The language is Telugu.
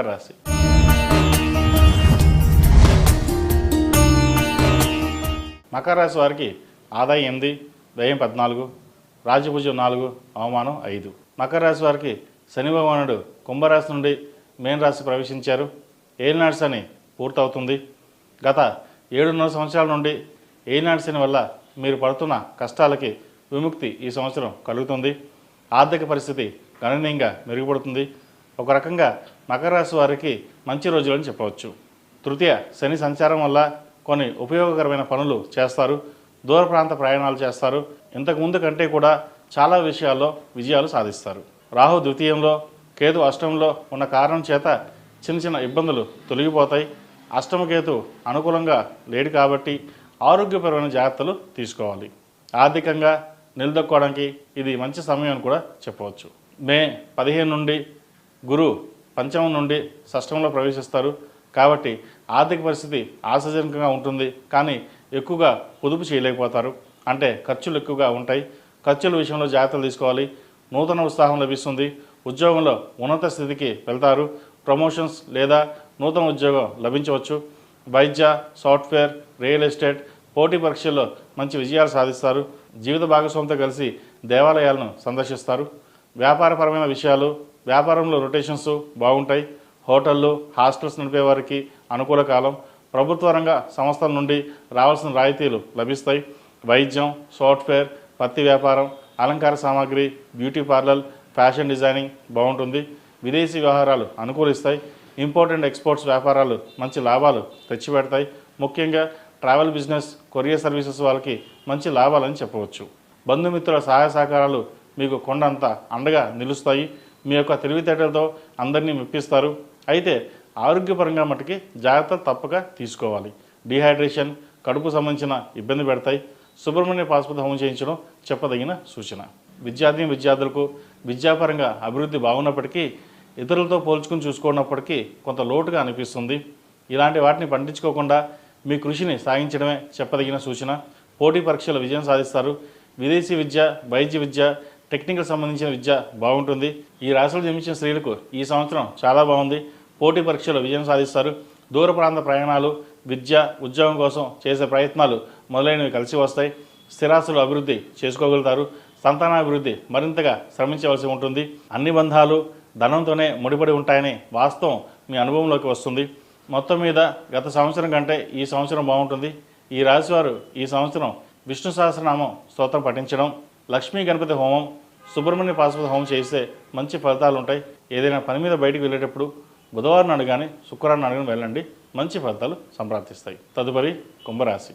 రాశి మకర రాశి వారికి ఆదాయం 8, వ్యయం 14, రాజపూజ్యం 4, అవమానం 5. మకర రాశి వారికి శని భగవానుడు కుంభరాశి నుండి మేన రాశి ప్రవేశించారు. ఏలినాటి శని పూర్తవుతుంది. గత 7.5 సంవత్సరాల నుండి ఏలినాటి శని వల్ల మీరు పడుతున్న కష్టాలకి విముక్తి ఈ సంవత్సరం కలుగుతుంది. ఆర్థిక పరిస్థితి గణనీయంగా మెరుగుపడుతుంది. ఒక రకంగా మకర రాశి వారికి మంచి రోజులని చెప్పవచ్చు. తృతీయ శని సంచారం వల్ల కొన్ని ఉపయోగకరమైన పనులు చేస్తారు. దూర ప్రాంత ప్రయాణాలు చేస్తారు. ఇంతకుముందు కంటే కూడా చాలా విషయాల్లో విజయాలు సాధిస్తారు. రాహు ద్వితీయంలో, కేతు అష్టమంలో ఉన్న కారణం చేత చిన్న చిన్న ఇబ్బందులు తొలగిపోతాయి. అష్టమకేతు అనుకూలంగా లేడు కాబట్టి ఆరోగ్యపరమైన జాగ్రత్తలు తీసుకోవాలి. ఆర్థికంగా నిలదొక్కోవడానికి ఇది మంచి సమయం అని కూడా చెప్పవచ్చు. మే 15 నుండి గురు పంచమం నుండి షష్టంలో ప్రవేశిస్తారు. కాబట్టి ఆర్థిక పరిస్థితి ఆశాజనకంగా ఉంటుంది. కానీ ఎక్కువగా పొదుపు చేయలేకపోతారు. అంటే ఖర్చులు ఎక్కువగా ఉంటాయి. ఖర్చుల విషయంలో జాగ్రత్తలు తీసుకోవాలి. నూతన ఉత్సాహం లభిస్తుంది. ఉద్యోగంలో ఉన్నత స్థితికి వెళ్తారు. ప్రమోషన్స్ లేదా నూతన ఉద్యోగం లభించవచ్చు. వైద్య, సాఫ్ట్వేర్, రియల్ ఎస్టేట్, పోటీ పరీక్షల్లో మంచి విజయాలు సాధిస్తారు. జీవిత భాగస్వామితో కలిసి దేవాలయాలను సందర్శిస్తారు. వ్యాపారపరమైన విషయాలు, వ్యాపారంలో రొటేషన్స్ బాగుంటాయి. హోటళ్ళు, హాస్టల్స్ నడిపే వారికి అనుకూల కాలం. ప్రభుత్వ రంగ సంస్థల నుండి రావాల్సిన రాయితీలు లభిస్తాయి. వైద్యం, సాఫ్ట్వేర్, పత్తి వ్యాపారం, అలంకార సామాగ్రి, బ్యూటీ పార్లర్, ఫ్యాషన్ డిజైనింగ్ బాగుంటుంది. విదేశీ వ్యవహారాలు అనుకూలిస్తాయి. ఇంపోర్ట్ అండ్ ఎక్స్పోర్ట్స్ వ్యాపారాలు మంచి లాభాలు తెచ్చిపెడతాయి. ముఖ్యంగా ట్రావెల్ బిజినెస్, కొరియర్ సర్వీసెస్ వాళ్ళకి మంచి లాభాలని చెప్పవచ్చు. బంధుమిత్రుల సహాయ సహకారాలు మీకు కొండంత అండగా నిలుస్తాయి. మీ యొక్క తెలివితేటలతో అందరినీ మెప్పిస్తారు. అయితే ఆరోగ్యపరంగా మటుకి జాగ్రత్తలు తప్పక తీసుకోవాలి. డీహైడ్రేషన్, కడుపు సంబంధించిన ఇబ్బంది పెడతాయి. సుబ్రహ్మణ్య పాశుపత హోమం చేయించడం చెప్పదగిన సూచన. విద్యార్థులకు విద్యాపరంగా అభివృద్ధి బాగున్నప్పటికీ ఇతరులతో పోల్చుకుని చూసుకున్నప్పటికీ కొంత లోటుగా అనిపిస్తుంది. ఇలాంటి వాటిని పండించుకోకుండా మీ కృషిని సాగించడమే చెప్పదగిన సూచన. పోటీ పరీక్షల విజయం సాధిస్తారు. విదేశీ విద్య, వైద్య విద్య, టెక్నికల్ సంబంధించిన విద్య బాగుంటుంది. ఈ రాశిలో జన్మించిన స్త్రీలకు ఈ సంవత్సరం చాలా బాగుంది. పోటీ పరీక్షలు విజయం సాధిస్తారు. దూర ప్రాంత ప్రయాణాలు, విద్య, ఉద్యోగం కోసం చేసే ప్రయత్నాలు మొదలైనవి కలిసి వస్తాయి. స్థిరాస్తులు అభివృద్ధి చేసుకోగలుగుతారు. సంతానాభివృద్ధి మరింతగా శ్రమించవలసి ఉంటుంది. అన్ని బంధాలు ధనంతోనే ముడిపడి ఉంటాయని వాస్తవం మీ అనుభవంలోకి వస్తుంది. మొత్తం మీద గత సంవత్సరం కంటే ఈ సంవత్సరం బాగుంటుంది. ఈ రాశివారు ఈ సంవత్సరం విష్ణు సహస్రనామం స్తోత్రం పఠించడం, లక్ష్మీ గణపతి హోమం, సుబ్రహ్మణ్య పాశుపత హోమం చేస్తే మంచి ఫలితాలు ఉంటాయి. ఏదైనా పని మీద బయటికి వెళ్ళేటప్పుడు బుధవారం నాడు కానీ శుక్రవారం నాడు కానీ వెళ్ళండి. మంచి ఫలితాలు సంప్రాప్తిస్తాయి. తదుపరి కుంభరాశి.